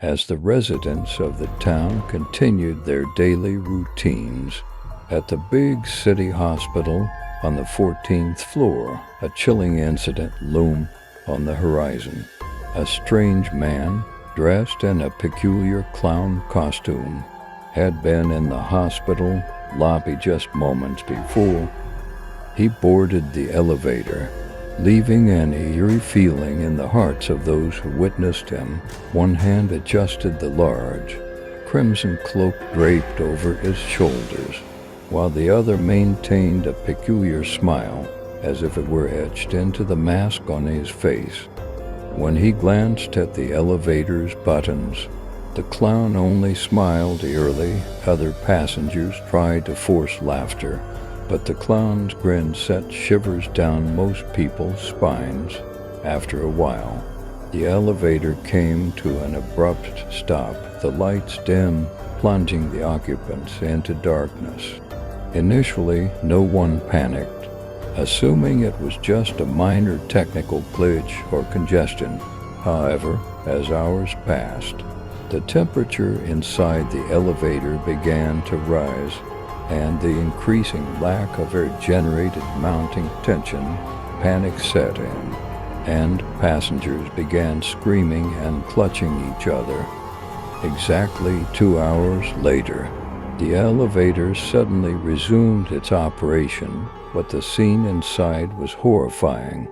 as the residents of the town continued their daily routines. At the big city hospital on the 14th floor, a chilling incident loomed on the horizon. A strange man, dressed in a peculiar clown costume, had been in the hospital lobby just moments before. He boarded the elevator, leaving an eerie feeling in the hearts of those who witnessed him. One hand adjusted the large, crimson cloak draped over his shoulders, while the other maintained a peculiar smile, as if it were etched into the mask on his face. When he glanced at the elevator's buttons, the clown only smiled eerily. Other passengers tried to force laughter, but the clown's grin sent shivers down most people's spines. After a while, the elevator came to an abrupt stop, the lights dim, plunging the occupants into darkness. Initially, no one panicked, assuming it was just a minor technical glitch or congestion. However, as hours passed, the temperature inside the elevator began to rise, and the increasing lack of air-generated mounting tension, panic set in, and passengers began screaming and clutching each other. Exactly 2 hours later, the elevator suddenly resumed its operation, but the scene inside was horrifying.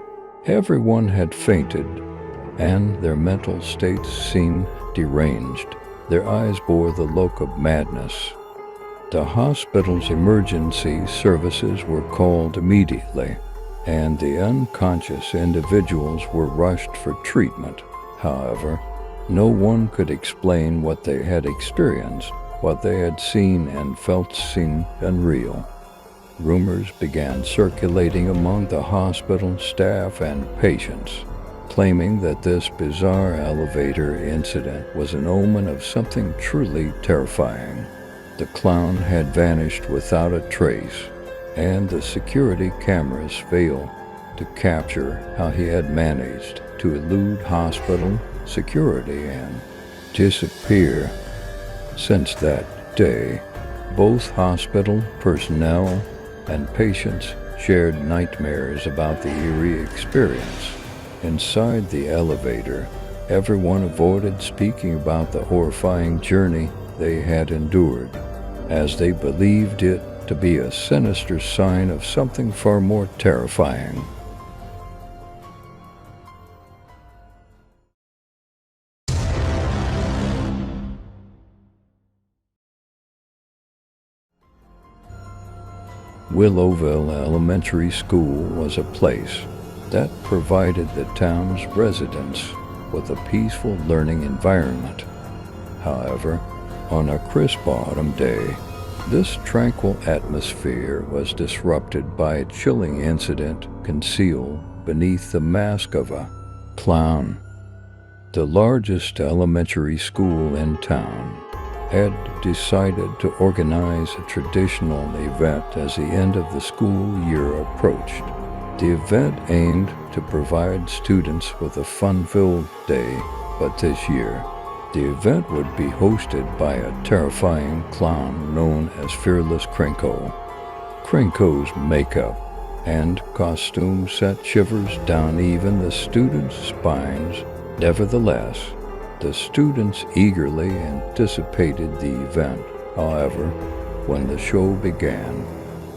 Everyone had fainted, and their mental states seemed deranged. Their eyes bore the look of madness. The hospital's emergency services were called immediately, and the unconscious individuals were rushed for treatment. However, no one could explain what they had experienced. What they had seen and felt seemed unreal. Rumors began circulating among the hospital staff and patients, claiming that this bizarre elevator incident was an omen of something truly terrifying. The clown had vanished without a trace, and the security cameras failed to capture how he had managed to elude hospital security and disappear. Since that day, both hospital personnel and patients shared nightmares about the eerie experience. Inside the elevator, everyone avoided speaking about the horrifying journey they had endured, as they believed it to be a sinister sign of something far more terrifying. Willowville Elementary School was a place that provided the town's residents with a peaceful learning environment. However, on a crisp autumn day, this tranquil atmosphere was disrupted by a chilling incident concealed beneath the mask of a clown. The largest elementary school in town had decided to organize a traditional event as the end of the school year approached. The event aimed to provide students with a fun-filled day, but this year, the event would be hosted by a terrifying clown known as Fearless Krinko. Krinko's makeup and costume sent shivers down even the students' spines. Nevertheless, the students eagerly anticipated the event. However, when the show began,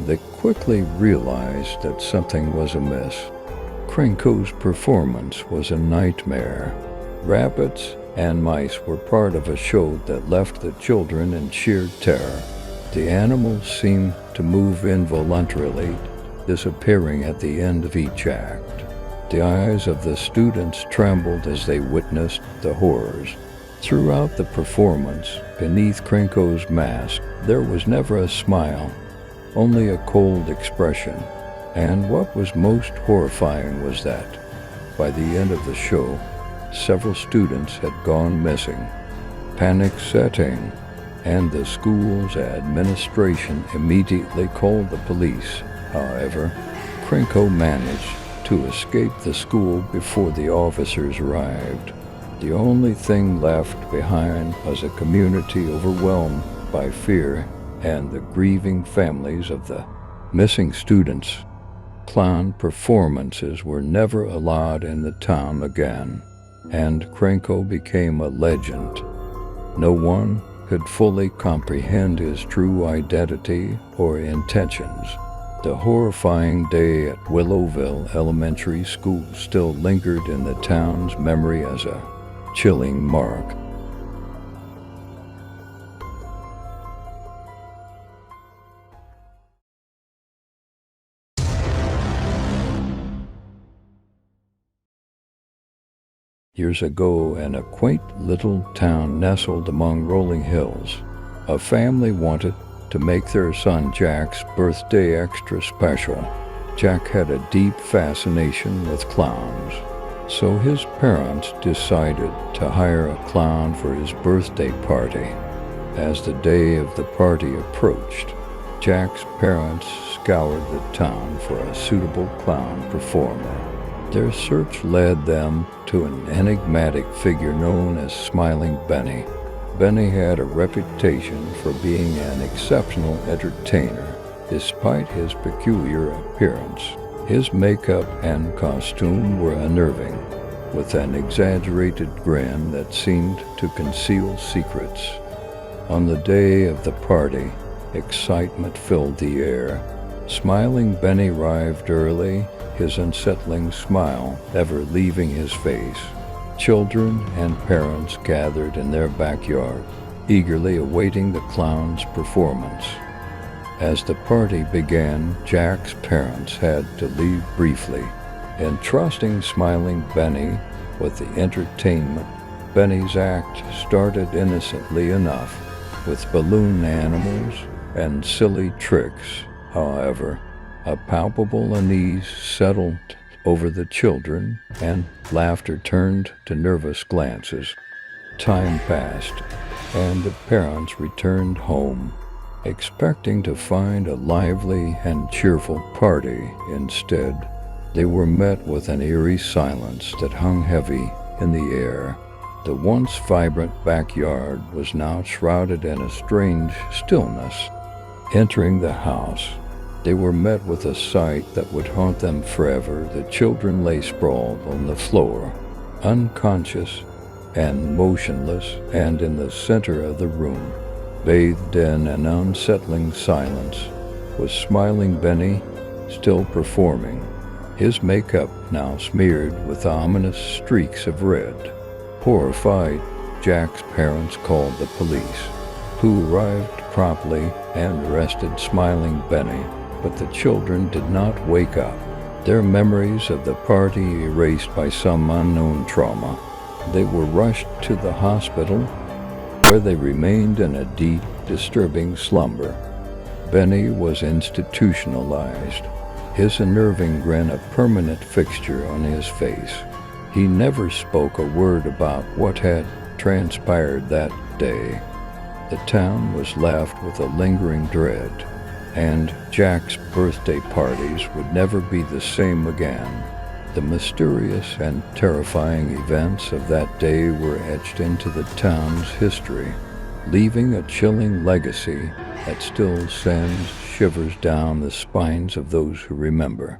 they quickly realized that something was amiss. Krinko's performance was a nightmare. Rabbits and mice were part of a show that left the children in sheer terror. The animals seemed to move involuntarily, disappearing at the end of each act. The eyes of the students trembled as they witnessed the horrors. Throughout the performance, beneath Krinko's mask, there was never a smile, only a cold expression. And what was most horrifying was that, by the end of the show, several students had gone missing. Panic set in, and the school's administration immediately called the police. However, Krinko managed to escape the school before the officers arrived. The only thing left behind was a community overwhelmed by fear and the grieving families of the missing students. Clown performances were never allowed in the town again, and Krenko became a legend. No one could fully comprehend his true identity or intentions. The horrifying day at Willowville Elementary School still lingered in the town's memory as a chilling mark. Years ago, in a quaint little town nestled among rolling hills, a family wanted to make their son Jack's birthday extra special. Jack had a deep fascination with clowns, so his parents decided to hire a clown for his birthday party. As the day of the party approached, Jack's parents scoured the town for a suitable clown performer. Their search led them to an enigmatic figure known as Smiling Benny. Benny had a reputation for being an exceptional entertainer, despite his peculiar appearance. His makeup and costume were unnerving, with an exaggerated grin that seemed to conceal secrets. On the day of the party, excitement filled the air. Smiling Benny arrived early, his unsettling smile never leaving his face. Children and parents gathered in their backyard, eagerly awaiting the clown's performance. As the party began, Jack's parents had to leave briefly. Entrusting Smiling Benny with the entertainment, Benny's act started innocently enough, with balloon animals and silly tricks. However, a palpable unease settled over the children, and laughter turned to nervous glances. Time passed, and the parents returned home, expecting to find a lively and cheerful party. Instead, they were met with an eerie silence that hung heavy in the air. The once vibrant backyard was now shrouded in a strange stillness. Entering the house, they were met with a sight that would haunt them forever. The children lay sprawled on the floor, unconscious and motionless, and in the center of the room, bathed in an unsettling silence, was Smiling Benny, still performing, his makeup now smeared with ominous streaks of red. Horrified, Jack's parents called the police, who arrived promptly and arrested Smiling Benny. But the children did not wake up, their memories of the party erased by some unknown trauma. They were rushed to the hospital, where they remained in a deep, disturbing slumber. Benny was institutionalized, his unnerving grin a permanent fixture on his face. He never spoke a word about what had transpired that day. The town was left with a lingering dread, and Jack's birthday parties would never be the same again. The mysterious and terrifying events of that day were etched into the town's history, leaving a chilling legacy that still sends shivers down the spines of those who remember.